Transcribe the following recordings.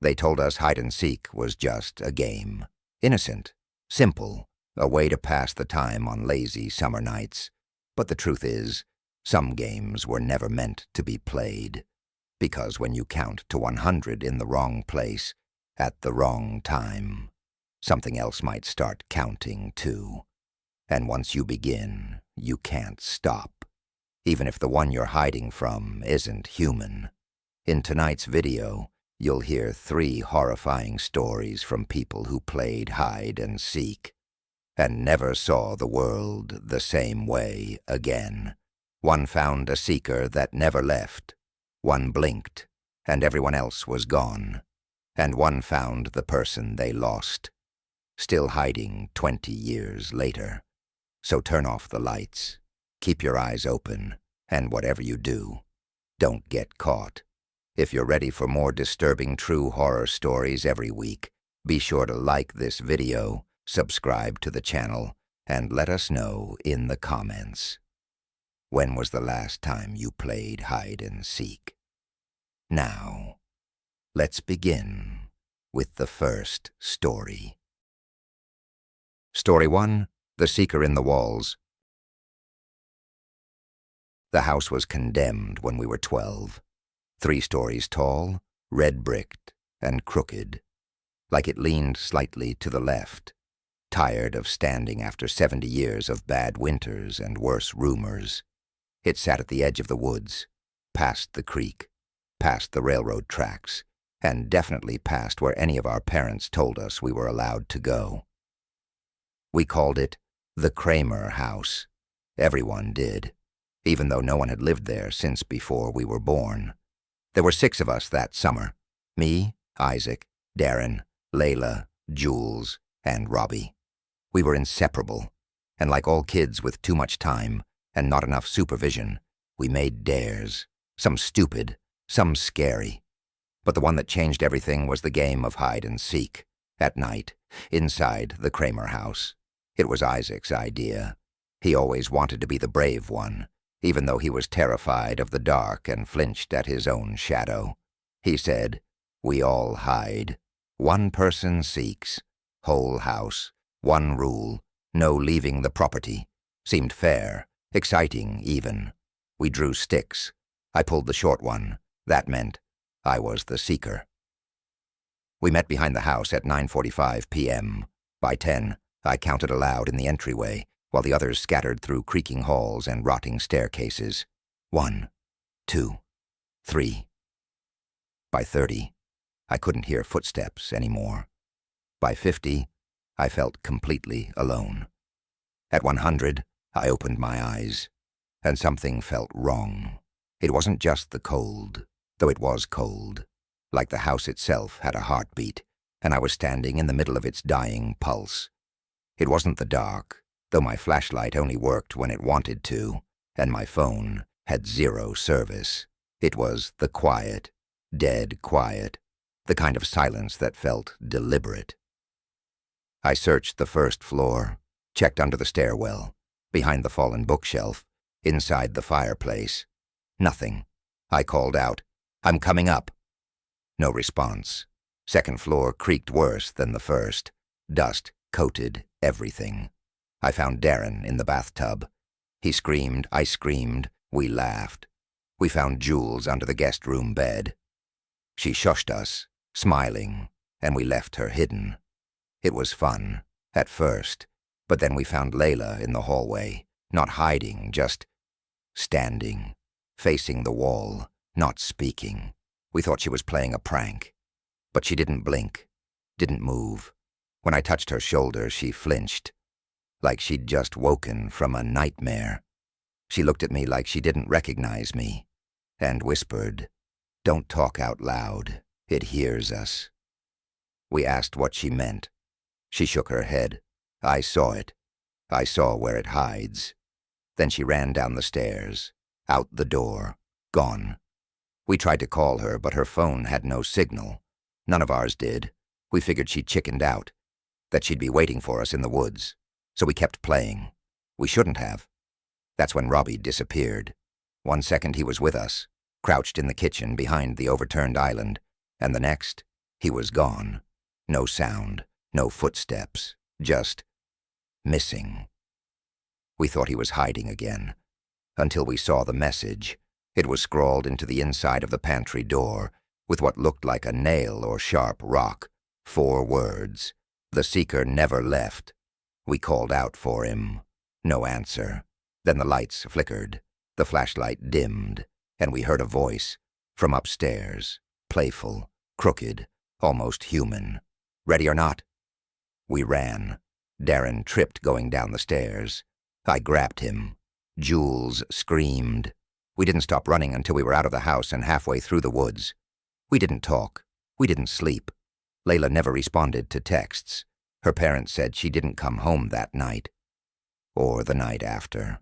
They told us hide-and-seek was just a game. Innocent, simple, a way to pass the time on lazy summer nights. But the truth is, some games were never meant to be played. Because when you count to 100 in the wrong place, at the wrong time, something else might start counting too. And once you begin, you can't stop, even if the one you're hiding from isn't human. In tonight's video, you'll hear 3 horrifying stories from people who played hide and seek and never saw the world the same way again. One found a seeker that never left. One blinked, and everyone else was gone. And one found the person they lost, still hiding 20 years later. So turn off the lights, keep your eyes open, and whatever you do, don't get caught. If you're ready for more disturbing true horror stories every week, be sure to like this video, subscribe to the channel, and let us know in the comments. When was the last time you played hide and seek? Now, let's begin with the first story. Story 1, The Seeker in the Walls. The house was condemned when we were 12. 3 stories tall, red-bricked, and crooked, like it leaned slightly to the left, tired of standing after 70 years of bad winters and worse rumors. It sat at the edge of the woods, past the creek, past the railroad tracks, and definitely past where any of our parents told us we were allowed to go. We called it the Kramer House. Everyone did, even though no one had lived there since before we were born. There were 6 of us that summer. Me, Isaac, Darren, Layla, Jules, and Robbie. We were inseparable, and like all kids with too much time and not enough supervision, we made dares, some stupid, some scary. But the one that changed everything was the game of hide and seek, at night, inside the Kramer house. It was Isaac's idea. He always wanted to be the brave one, even though he was terrified of the dark and flinched at his own shadow. He said, "We all hide. One person seeks. Whole house. One rule. No leaving the property." Seemed fair, exciting even. We drew sticks. I pulled the short one. That meant I was the seeker. We met behind the house at 9:45 p.m. By 10, I counted aloud in the entryway, while the others scattered through creaking halls and rotting staircases. 1, 2, 3. By 30, I couldn't hear footsteps anymore. By 50, I felt completely alone. At 100, I opened my eyes, and something felt wrong. It wasn't just the cold, though it was cold, like the house itself had a heartbeat, and I was standing in the middle of its dying pulse. It wasn't the dark, though my flashlight only worked when it wanted to, and my phone had 0 service. It was the quiet, dead quiet, the kind of silence that felt deliberate. I searched the first floor, checked under the stairwell, behind the fallen bookshelf, inside the fireplace. Nothing. I called out, "I'm coming up." No response. Second floor creaked worse than the first. Dust coated everything. I found Darren in the bathtub. He screamed, I screamed, we laughed. We found Jules under the guest room bed. She shushed us, smiling, and we left her hidden. It was fun, at first, but then we found Layla in the hallway, not hiding, just standing, facing the wall, not speaking. We thought she was playing a prank, but she didn't blink, didn't move. When I touched her shoulder, she flinched, like she'd just woken from a nightmare. She looked at me like she didn't recognize me, and whispered, "Don't talk out loud, it hears us." We asked what she meant. She shook her head. I saw it. I saw where it hides. Then she ran down the stairs, out the door, gone. We tried to call her, but her phone had no signal. None of ours did. We figured she'd chickened out, that she'd be waiting for us in the woods. So we kept playing. We shouldn't have. That's when Robbie disappeared. 1 second he was with us, crouched in the kitchen behind the overturned island, and the next, He was gone. No sound, no footsteps, just missing. We thought he was hiding again, until we saw the message. It was scrawled into the inside of the pantry door, with what looked like a nail or sharp rock. 4 words. The seeker never left. We called out for him. No answer. Then the lights flickered, the flashlight dimmed, and we heard a voice from upstairs, playful, crooked, almost human. Ready or not? We ran. Darren tripped going down the stairs. I grabbed him. Jules screamed. We didn't stop running until we were out of the house and halfway through the woods. We didn't talk. We didn't sleep. Layla never responded to texts. Her parents said she didn't come home that night, or the night after.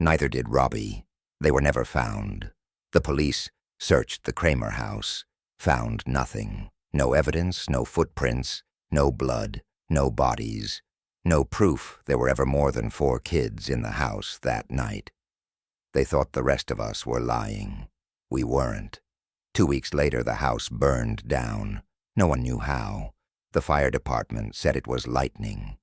Neither did Robbie. They were never found. The police searched the Kramer house, found nothing. No evidence, no footprints, no blood, no bodies, no proof there were ever more than 4 kids in the house that night. They thought the rest of us were lying. We weren't. 2 weeks later, the house burned down. No one knew how. The fire department said it was lightning.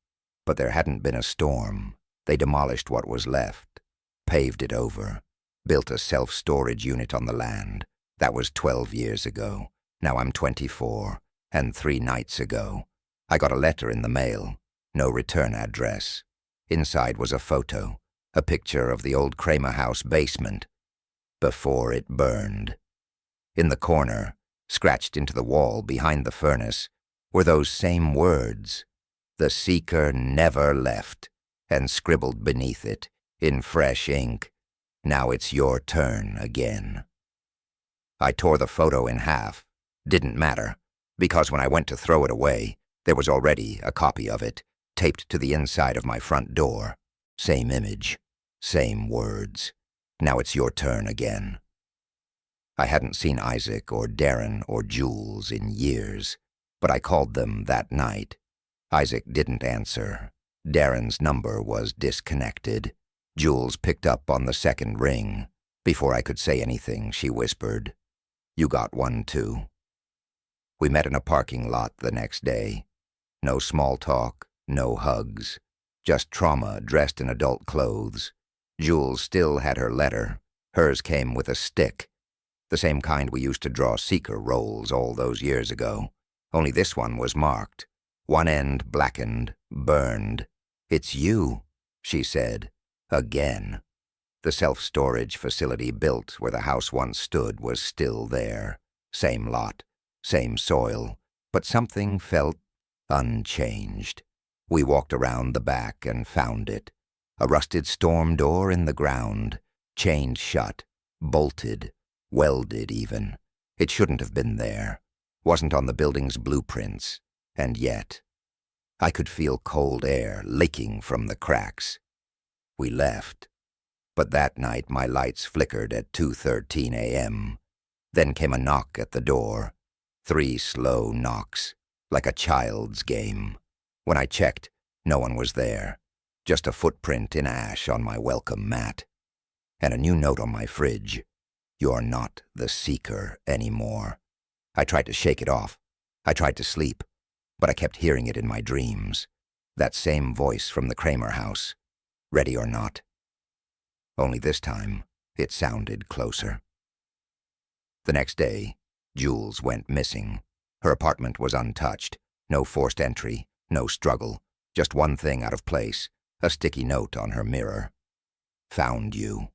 But there hadn't been a storm. They demolished what was left, paved it over, built a self-storage unit on the land. That was 12 years ago. Now I'm 24, and 3 nights ago, I got a letter in the mail. No return address. Inside was a photo, a picture of the old Kramer house basement, before it burned. In the corner, scratched into the wall behind the furnace, were those same words. The seeker never left, and scribbled beneath it, in fresh ink, now it's your turn again. I tore the photo in half. Didn't matter, because when I went to throw it away, there was already a copy of it, taped to the inside of my front door. Same image, same words. Now it's your turn again. I hadn't seen Isaac or Darren or Jules in years, but I called them that night. Isaac didn't answer. Darren's number was disconnected. Jules picked up on the second ring. Before I could say anything, she whispered, "You got one too." We met in a parking lot the next day. No small talk, no hugs. Just trauma dressed in adult clothes. Jules still had her letter. Hers came with a stick. The same kind we used to draw seeker rolls all those years ago. Only this one was marked. One end blackened, burned. "It's you," she said. Again. The self-storage facility built where the house once stood was still there. Same lot, same soil, but something felt unchanged. We walked around the back and found it. A rusted storm door in the ground, chained shut, bolted, welded even. It shouldn't have been there. Wasn't on the building's blueprints. And yet, I could feel cold air leaking from the cracks. We left. But that night my lights flickered at 2:13 a.m. Then came a knock at the door. 3 slow knocks, like a child's game. When I checked, no one was there. Just a footprint in ash on my welcome mat. And a new note on my fridge. "You're not the seeker anymore." I tried to shake it off. I tried to sleep, but I kept hearing it in my dreams. That same voice from the Kramer house. Ready or not. Only this time, it sounded closer. The next day, Jules went missing. Her apartment was untouched. No forced entry, no struggle. Just one thing out of place, a sticky note on her mirror. "Found you."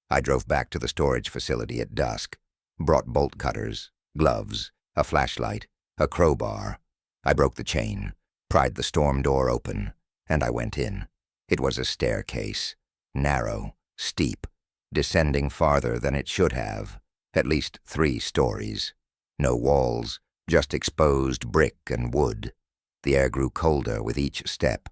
I drove back to the storage facility at dusk, brought bolt cutters, gloves, a flashlight, a crowbar. I broke the chain, pried the storm door open, and I went in. It was a staircase, narrow, steep, descending farther than it should have, at least 3 stories. No walls, just exposed brick and wood. The air grew colder with each step.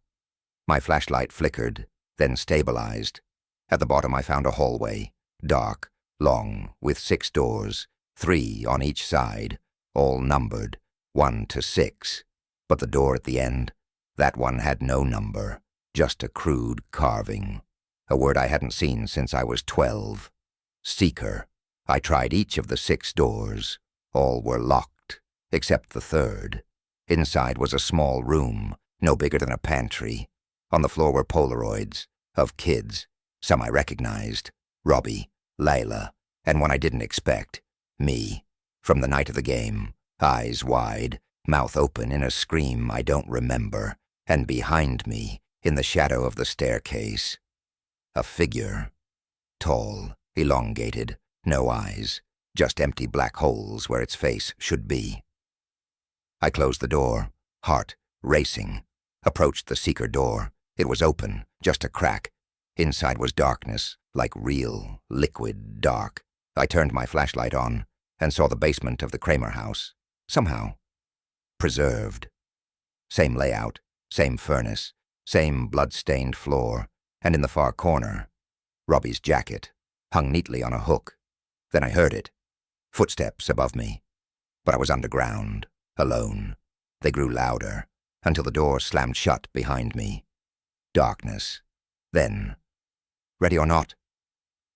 My flashlight flickered, then stabilized. At the bottom I found a hallway, dark, long, with 6 doors, 3 on each side, all numbered, 1 to 6. But the door at the end, that one had no number, just a crude carving. A word I hadn't seen since I was 12. Seeker. I tried each of the 6 doors. All were locked. except the third. Inside was a small room, no bigger than a pantry. On the floor were Polaroids of kids. Some I recognized, Robbie, Layla, and one I didn't expect, me, from the night of the game, eyes wide, mouth open in a scream I don't remember, and behind me, in the shadow of the staircase, a figure, tall, elongated, no eyes, just empty black holes where its face should be. I closed the door, heart racing, approached the seeker door. It was open, just a crack. Inside was darkness, like real, liquid dark. I turned my flashlight on and saw the basement of the Kramer house, somehow preserved. Same layout, same furnace, same blood-stained floor, and in the far corner, Robbie's jacket, hung neatly on a hook. Then I heard it, footsteps above me. But I was underground, alone. They grew louder, until the door slammed shut behind me. Darkness. Then, ready or not,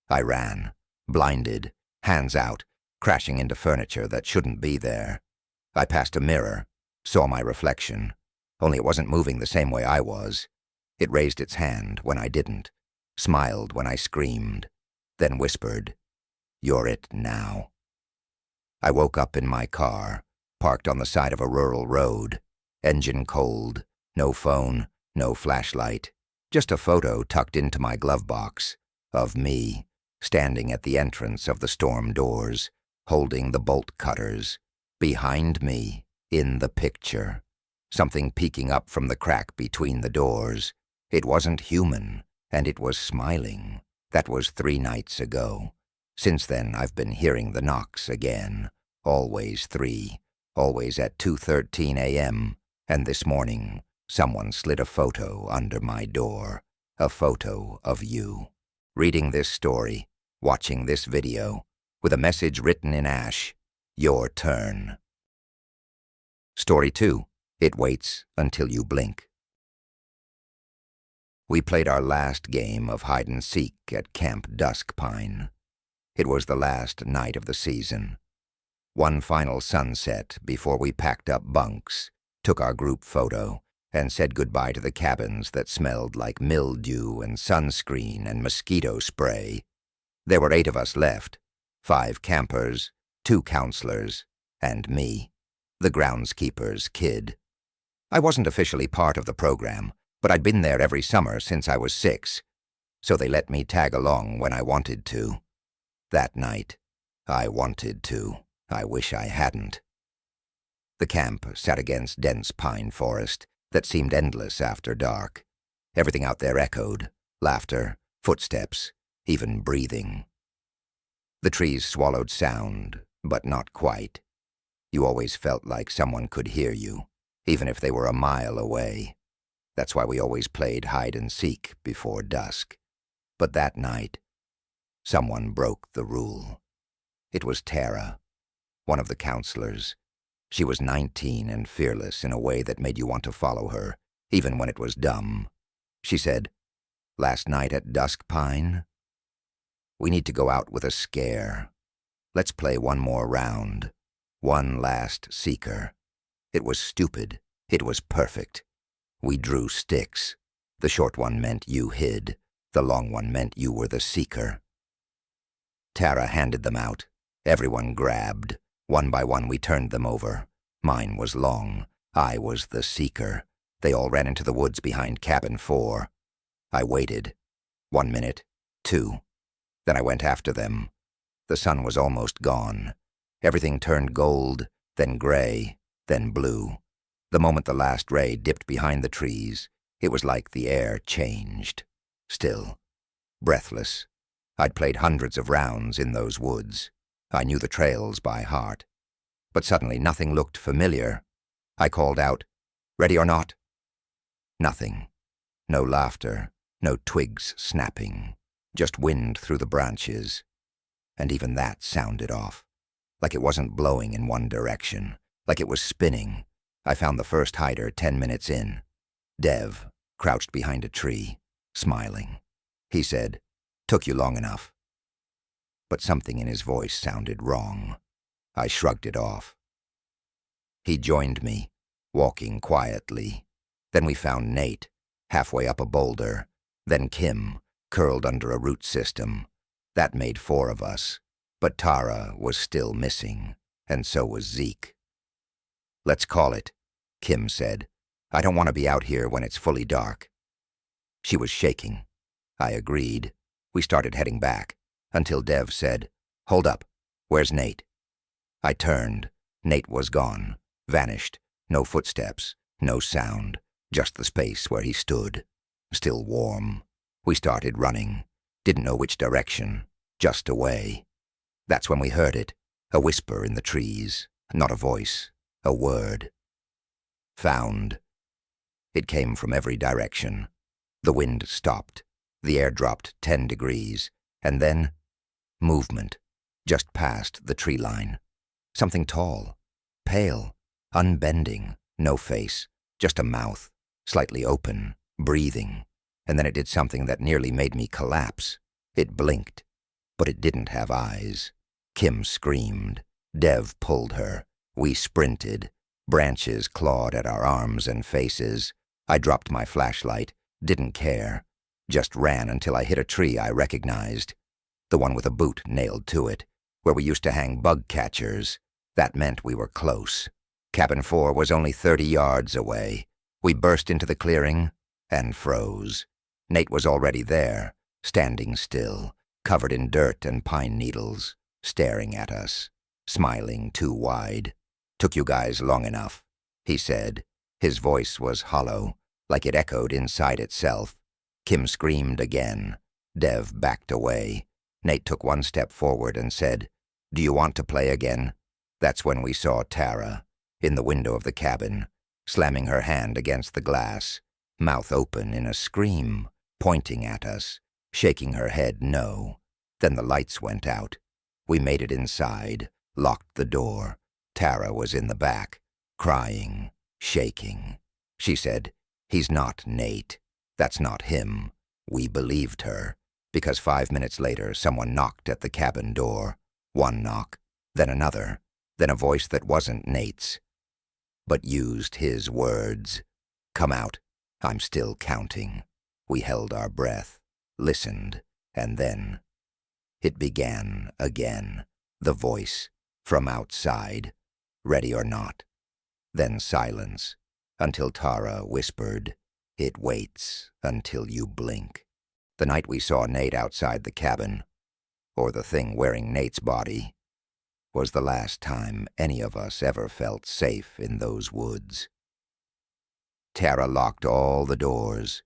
I ran, blinded, hands out, crashing into furniture that shouldn't be there. I passed a mirror, saw my reflection, only it wasn't moving the same way I was. It raised its hand when I didn't, smiled when I screamed, then whispered, "You're it now." I woke up in my car, parked on the side of a rural road, engine cold, no phone, no flashlight, just a photo tucked into my glove box of me, standing at the entrance of the storm doors, holding the bolt cutters. Behind me, in the picture, something peeking up from the crack between the doors. It wasn't human, and it was smiling. That was 3 nights ago. Since then, I've been hearing the knocks again. Always 3, always at 2:13 a.m., and this morning, someone slid a photo under my door, a photo of you. Reading this story, watching this video, with a message written in ash, your turn. Story 2, It Waits Until You Blink. We played our last game of hide-and-seek at Camp Dusk Pine. It was the last night of the season. One final sunset before we packed up bunks, took our group photo, and said goodbye to the cabins that smelled like mildew and sunscreen and mosquito spray. There were 8 of us left, 5 campers, 2 counselors, and me, the groundskeeper's kid. I wasn't officially part of the program, but I'd been there every summer since I was 6, so they let me tag along when I wanted to. That night, I wanted to. I wish I hadn't. The camp sat against dense pine forest that seemed endless after dark. Everything out there echoed, laughter, footsteps, even breathing. The trees swallowed sound, but not quite. You always felt like someone could hear you, even if they were a mile away. That's why we always played hide-and-seek before dusk. But that night, someone broke the rule. It was Tara, one of the counselors. She was 19 and fearless in a way that made you want to follow her, even when it was dumb. She said, "Last night at Dusk Pine, we need to go out with a scare. Let's play one more round. One last seeker." It was stupid. It was perfect. We drew sticks. The short one meant you hid. The long one meant you were the seeker. Tara handed them out. Everyone grabbed. One by one we turned them over. Mine was long. I was the seeker. They all ran into the woods behind cabin 4. I waited. 1 minute, 2. Then I went after them. The sun was almost gone. Everything turned gold, then gray, then blue. The moment the last ray dipped behind the trees, it was like the air changed. Still, breathless. I'd played hundreds of rounds in those woods. I knew the trails by heart. But suddenly nothing looked familiar. I called out, "Ready or not?" Nothing. No laughter, no twigs snapping, just wind through the branches. And even that sounded off, like it wasn't blowing in one direction, like it was spinning. I found the first hider 10 minutes in. Dev, crouched behind a tree, smiling. He said, "Took you long enough." But something in his voice sounded wrong. I shrugged it off. He joined me, walking quietly. Then we found Nate, halfway up a boulder, then Kim, curled under a root system. That made 4 of us, but Tara was still missing, and so was Zeke. "Let's call it," Kim said. "I don't want to be out here when it's fully dark." She was shaking. I agreed. We started heading back, until Dev said, "Hold up, where's Nate?" I turned. Nate was gone, vanished, no footsteps, no sound, just the space where he stood, still warm. We started running, didn't know which direction, just away. That's when we heard it, a whisper in the trees, not a voice, a word. Found. It came from every direction. The wind stopped. The air dropped 10 degrees, and then movement, just past the tree line. Something tall, pale, unbending, no face, just a mouth, slightly open, breathing. And then it did something that nearly made me collapse. It blinked, but it didn't have eyes. Kim screamed. Dev pulled her. We sprinted. Branches clawed at our arms and faces. I dropped my flashlight, didn't care. Just ran until I hit a tree I recognized. The one with a boot nailed to it, where we used to hang bug catchers. That meant we were close. Cabin 4 was only 30 yards away. We burst into the clearing and froze. Nate was already there, standing still, covered in dirt and pine needles, staring at us, smiling too wide. "Took you guys long enough," he said. His voice was hollow, like it echoed inside itself. Kim screamed again. Dev backed away. Nate took 1 step forward and said, "Do you want to play again?" That's when we saw Tara, in the window of the cabin, slamming her hand against the glass, mouth open in a scream, pointing at us, shaking her head no. Then the lights went out. We made it inside, locked the door. Tara was in the back, crying, shaking. She said, "He's not Nate. That's not him." We believed her, because 5 minutes later someone knocked at the cabin door. 1 knock, then another, then a voice that wasn't Nate's, but used his words. "Come out. I'm still counting." We held our breath, listened, and then it began again, the voice from outside, "Ready or not?" Then silence, until Tara whispered, "It waits until you blink." The night we saw Nate outside the cabin, or the thing wearing Nate's body, was the last time any of us ever felt safe in those woods. Tara locked all the doors,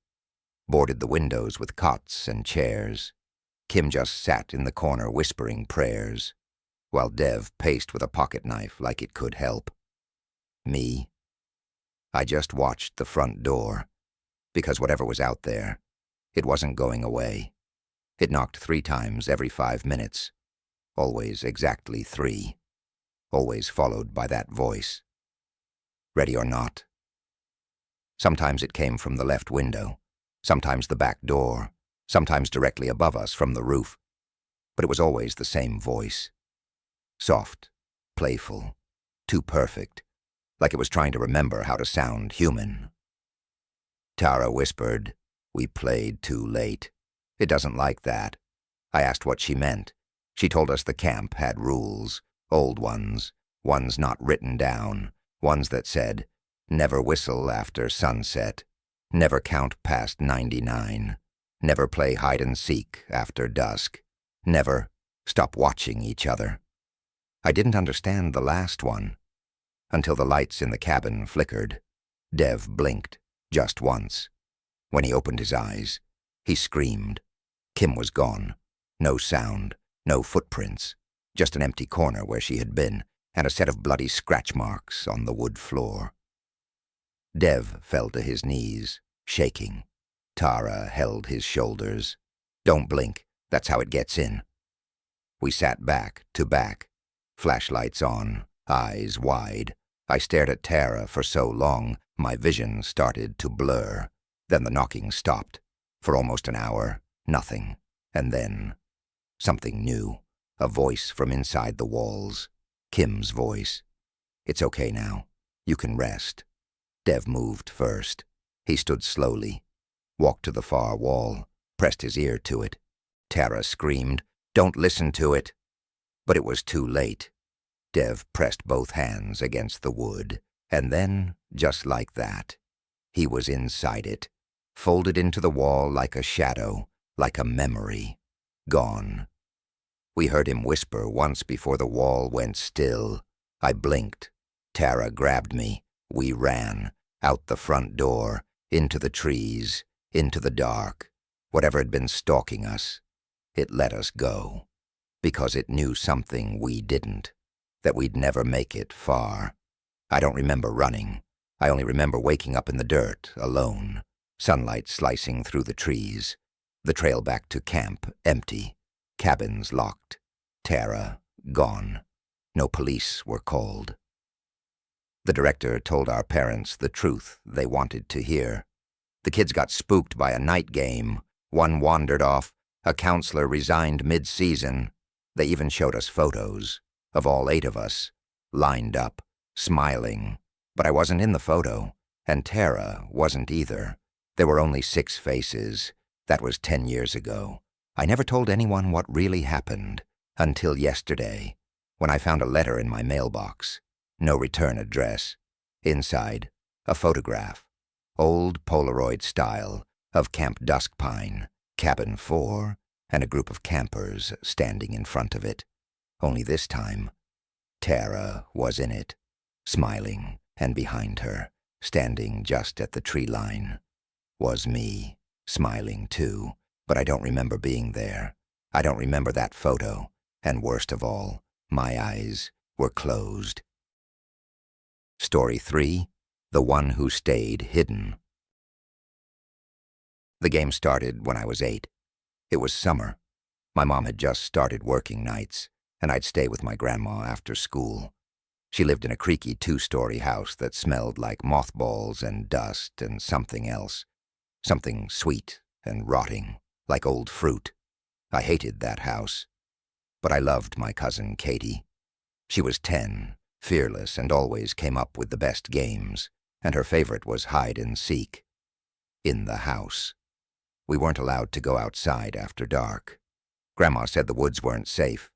boarded the windows with cots and chairs. Kim just sat in the corner whispering prayers, while Dev paced with a pocket knife like it could help. Me? I just watched the front door, because whatever was out there, it wasn't going away. It knocked 3 times every 5 minutes, always exactly 3, always followed by that voice. "Ready or not?" Sometimes it came from the left window, sometimes the back door, sometimes directly above us from the roof, but it was always the same voice. Soft, playful, too perfect, like it was trying to remember how to sound human. Tara whispered, "We played too late. It doesn't like that." I asked what she meant. She told us the camp had rules, old ones, ones not written down, ones that said, never whistle after sunset, never count past 99, never play hide and seek after dusk, never stop watching each other. I didn't understand the last one, until the lights in the cabin flickered. Dev blinked, just once. When he opened his eyes, he screamed. Kim was gone. No sound, no footprints, just an empty corner where she had been, and a set of bloody scratch marks on the wood floor. Dev fell to his knees, shaking. Tara held his shoulders. "Don't blink, that's how it gets in." We sat back to back, flashlights on, eyes wide. I stared at Tara for so long, my vision started to blur. Then the knocking stopped. For almost an hour, nothing. And then, something new. A voice from inside the walls. Kim's voice. "It's okay now. You can rest." Dev moved first. He stood slowly, walked to the far wall, pressed his ear to it. Tara screamed, "Don't listen to it!" But it was too late. Dev pressed both hands against the wood, and then, just like that, he was inside it, folded into the wall like a shadow, like a memory, gone. We heard him whisper once before the wall went still. I blinked. Tara grabbed me. We ran, out the front door, into the trees, into the dark. Whatever had been stalking us, it let us go, because it knew something we didn't, that we'd never make it far. I don't remember running. I only remember waking up in the dirt, alone, sunlight slicing through the trees, the trail back to camp empty, cabins locked, Tara gone. No police were called. The director told our parents the truth they wanted to hear. The kids got spooked by a night game. One wandered off. A counselor resigned mid-season. They even showed us photos of all 8 of us, lined up, smiling. But I wasn't in the photo, and Tara wasn't either. There were only 6 faces. That was 10 years ago. I never told anyone what really happened until yesterday, when I found a letter in my mailbox. No return address. Inside, a photograph, old Polaroid style, of Camp Duskpine, Cabin 4, and a group of campers standing in front of it. Only this time, Tara was in it, smiling, and behind her, standing just at the tree line, was me, smiling too, but I don't remember being there. I don't remember that photo, and worst of all, my eyes were closed. Story 3, The One Who Stayed Hidden. The game started when I was 8. It was summer. My mom had just started working nights, and I'd stay with my grandma after school. She lived in a creaky 2-story house that smelled like mothballs and dust and something else. Something sweet and rotting, like old fruit. I hated that house. But I loved my cousin Katie. She was 10, fearless, and always came up with the best games, and her favorite was hide and seek. In the house. We weren't allowed to go outside after dark. Grandma said the woods weren't safe.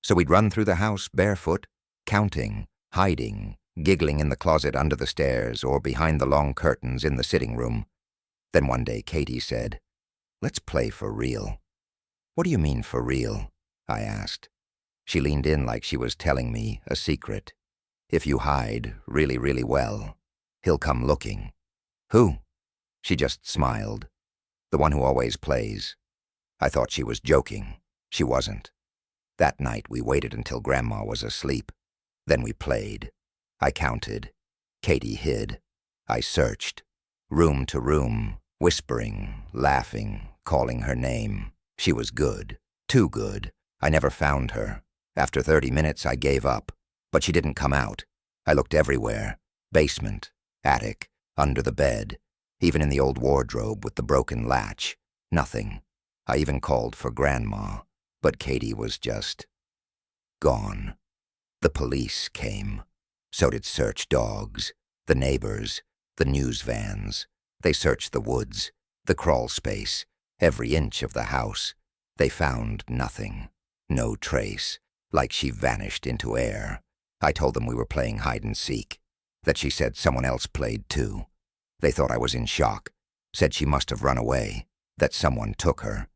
So we'd run through the house barefoot, counting, hiding, giggling in the closet under the stairs or behind the long curtains in the sitting room. Then one day Katie said, "Let's play for real." "What do you mean for real?" I asked. She leaned in like she was telling me a secret. "If you hide really, really well, he'll come looking." "Who?" She just smiled. "The one who always plays." I thought she was joking. She wasn't. That night we waited until Grandma was asleep. Then we played. I counted. Katie hid. I searched. Room to room, whispering, laughing, calling her name. She was good. Too good. I never found her. After 30 minutes I gave up. But she didn't come out. I looked everywhere. Basement, attic, under the bed, even in the old wardrobe with the broken latch. Nothing. I even called for Grandma, but Katie was just gone. The police came. So did search dogs, the neighbors, the news vans. They searched the woods, the crawl space, every inch of the house. They found nothing. No trace, like she vanished into air. I told them we were playing hide and seek, that she said someone else played too. They thought I was in shock, said she must have run away, that someone took her.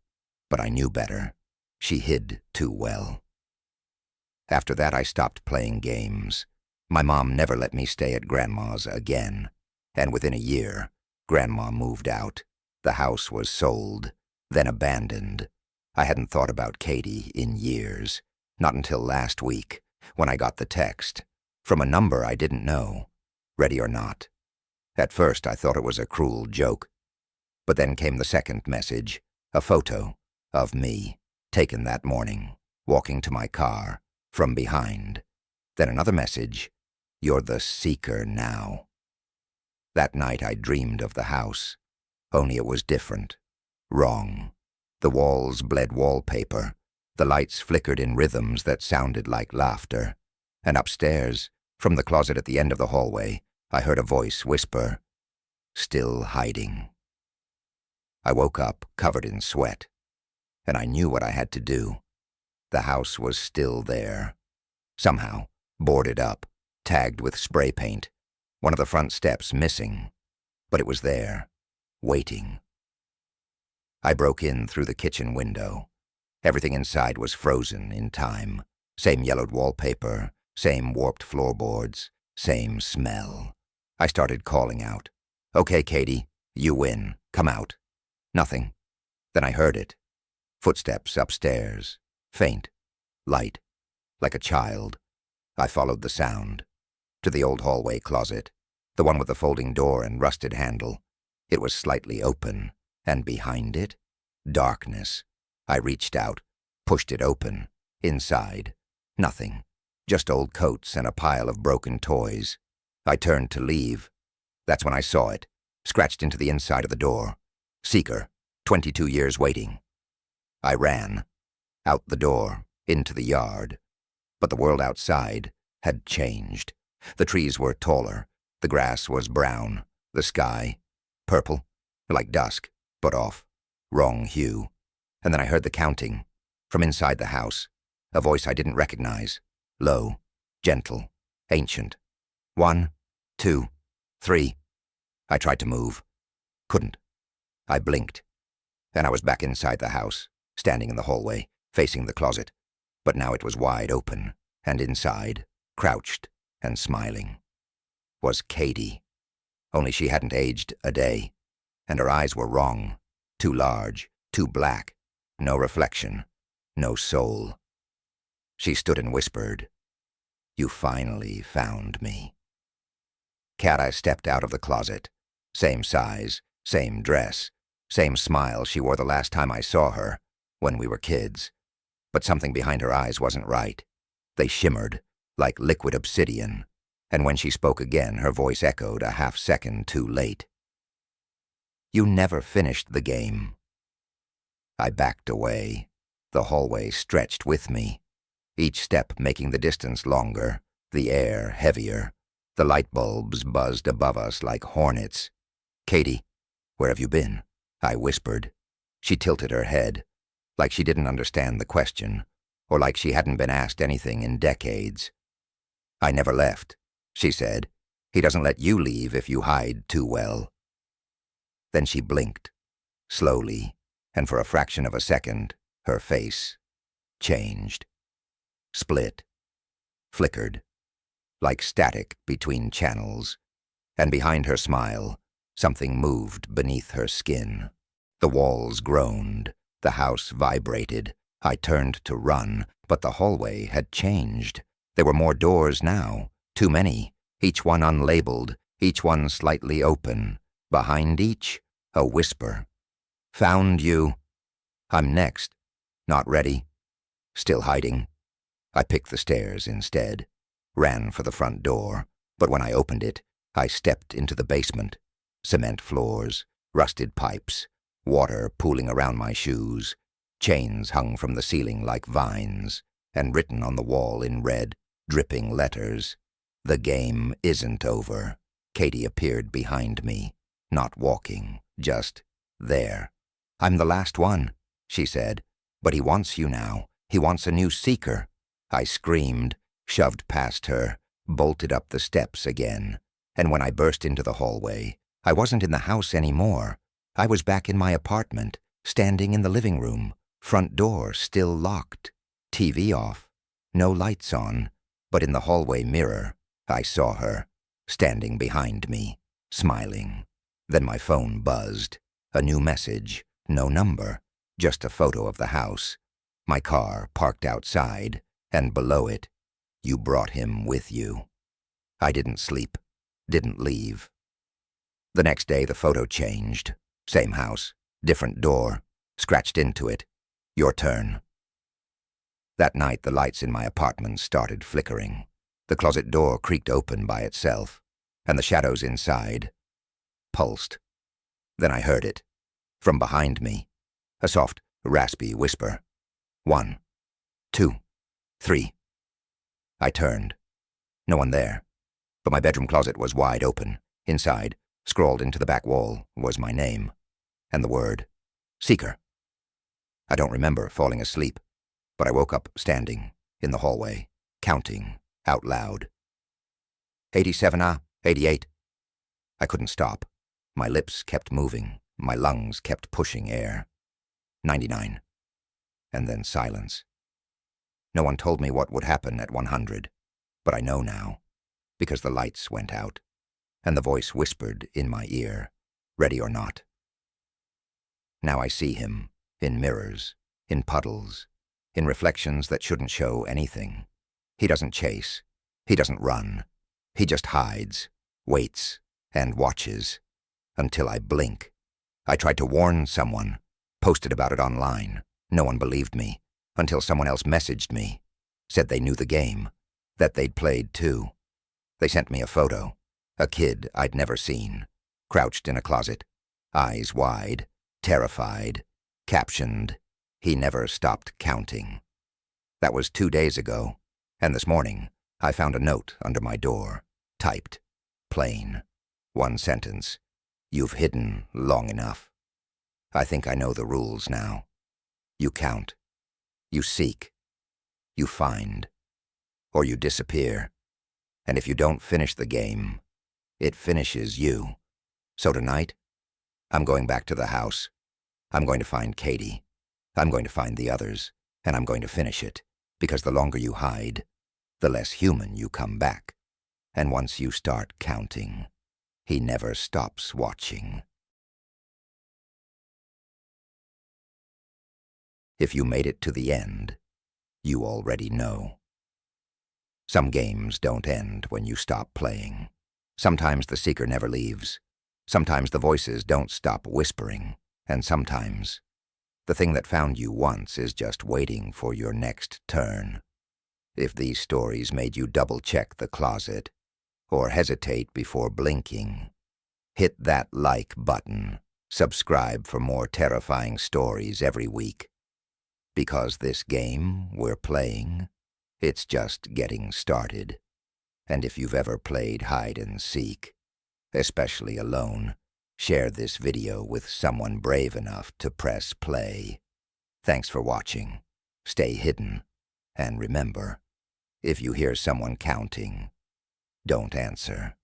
But I knew better. She hid too well. After that I stopped playing games. My mom never let me stay at Grandma's again, and within a year, Grandma moved out. The house was sold, then abandoned. I hadn't thought about Katie in years, not until last week, when I got the text, from a number I didn't know, ready or not. At first I thought it was a cruel joke, but then came the second message, a photo of me, taken that morning, walking to my car, from behind. Then another message, "You're the seeker now." That night I dreamed of the house, only it was different, wrong. The walls bled wallpaper, the lights flickered in rhythms that sounded like laughter, and upstairs, from the closet at the end of the hallway, I heard a voice whisper, "Still hiding." I woke up covered in sweat, and I knew what I had to do. The house was still there. Somehow, boarded up, tagged with spray paint, one of the front steps missing, but it was there, waiting. I broke in through the kitchen window. Everything inside was frozen in time. Same yellowed wallpaper, same warped floorboards, same smell. I started calling out, "Okay, Katie, you win. Come out." Nothing. Then I heard it. Footsteps upstairs. Faint. Light. Like a child. I followed the sound. To the old hallway closet. The one with the folding door and rusted handle. It was slightly open. And behind it, darkness. I reached out. Pushed it open. Inside. Nothing. Just old coats and a pile of broken toys. I turned to leave. That's when I saw it. Scratched into the inside of the door. Seeker. 22 years waiting. I ran. Out the door. Into the yard. But the world outside had changed. The trees were taller. The grass was brown. The sky, purple. Like dusk, but off. Wrong hue. And then I heard the counting. From inside the house. A voice I didn't recognize. Low. Gentle. Ancient. 1, 2, 3. I tried to move. Couldn't. I blinked. And I was back inside the house, standing in the hallway, facing the closet. But now it was wide open, and inside, crouched and smiling, was Katie. Only she hadn't aged a day, and her eyes were wrong. Too large, too black. No reflection, no soul. She stood and whispered, "You finally found me." Kara stepped out of the closet. Same size, same dress, same smile she wore the last time I saw her, when we were kids. But something behind her eyes wasn't right. They shimmered, like liquid obsidian, and when she spoke again, her voice echoed a half-second too late. "You never finished the game." I backed away. The hallway stretched with me, each step making the distance longer, the air heavier. The light bulbs buzzed above us like hornets. "Katie, where have you been?" I whispered. She tilted her head, like she didn't understand the question, or like she hadn't been asked anything in decades. "I never left," she said. "He doesn't let you leave if you hide too well." Then she blinked, slowly, and for a fraction of a second, her face changed. Split. Flickered. Like static between channels. And behind her smile, something moved beneath her skin. The walls groaned. The house vibrated. I turned to run, but the hallway had changed. There were more doors now. Too many. Each one unlabeled. Each one slightly open. Behind each, a whisper. "Found you." I'm next. Not ready. Still hiding. I picked the stairs instead. Ran for the front door. But when I opened it, I stepped into the basement. Cement floors. Rusted pipes. Water pooling around my shoes. Chains hung from the ceiling like vines. And written on the wall in red, dripping letters. "The game isn't over." Katie appeared behind me. Not walking. Just there. "I'm the last one," she said. "But he wants you now. He wants a new seeker." I screamed, shoved past her, bolted up the steps again. And when I burst into the hallway, I wasn't in the house anymore. I was back in my apartment, standing in the living room, front door still locked, TV off, no lights on, but in the hallway mirror, I saw her, standing behind me, smiling. Then my phone buzzed. A new message, no number, just a photo of the house. My car parked outside, and below it, "You brought him with you." I didn't sleep, didn't leave. The next day the photo changed. Same house, different door, scratched into it. "Your turn." That night the lights in my apartment started flickering. The closet door creaked open by itself, and the shadows inside pulsed. Then I heard it. From behind me, a soft, raspy whisper. 1, 2, 3. I turned. No one there. but my bedroom closet was wide open. Inside, scrawled into the back wall, was my name, and the word, Seeker. I don't remember falling asleep, but I woke up standing in the hallway, counting out loud. 87, 88. I couldn't stop. My lips kept moving. My lungs kept pushing air. 99. And then silence. No one told me what would happen at 100, but I know now, because the lights went out, and the voice whispered in my ear, ready or not. Now I see him, in mirrors, in puddles, in reflections that shouldn't show anything. He doesn't chase. He doesn't run. He just hides, waits, and watches, until I blink. I tried to warn someone, posted about it online. No one believed me, until someone else messaged me, said they knew the game, that they'd played too. They sent me a photo, a kid I'd never seen, crouched in a closet, eyes wide, terrified, captioned, "He never stopped counting." That was 2 days ago, and this morning I found a note under my door, typed, plain, one sentence, "You've hidden long enough." I think I know the rules now. You count, you seek, you find, or you disappear. And if you don't finish the game, it finishes you. So tonight, I'm going back to the house. I'm going to find Katie. I'm going to find the others, and I'm going to finish it, because the longer you hide, the less human you come back. And once you start counting, he never stops watching. If you made it to the end, you already know. Some games don't end when you stop playing. Sometimes the seeker never leaves. Sometimes the voices don't stop whispering. And sometimes the thing that found you once is just waiting for your next turn. If these stories made you double-check the closet or hesitate before blinking, hit that like button. Subscribe for more terrifying stories every week. Because this game we're playing, it's just getting started. And if you've ever played hide and seek, especially alone, share this video with someone brave enough to press play. Thanks for watching. Stay hidden. And remember, if you hear someone counting, don't answer.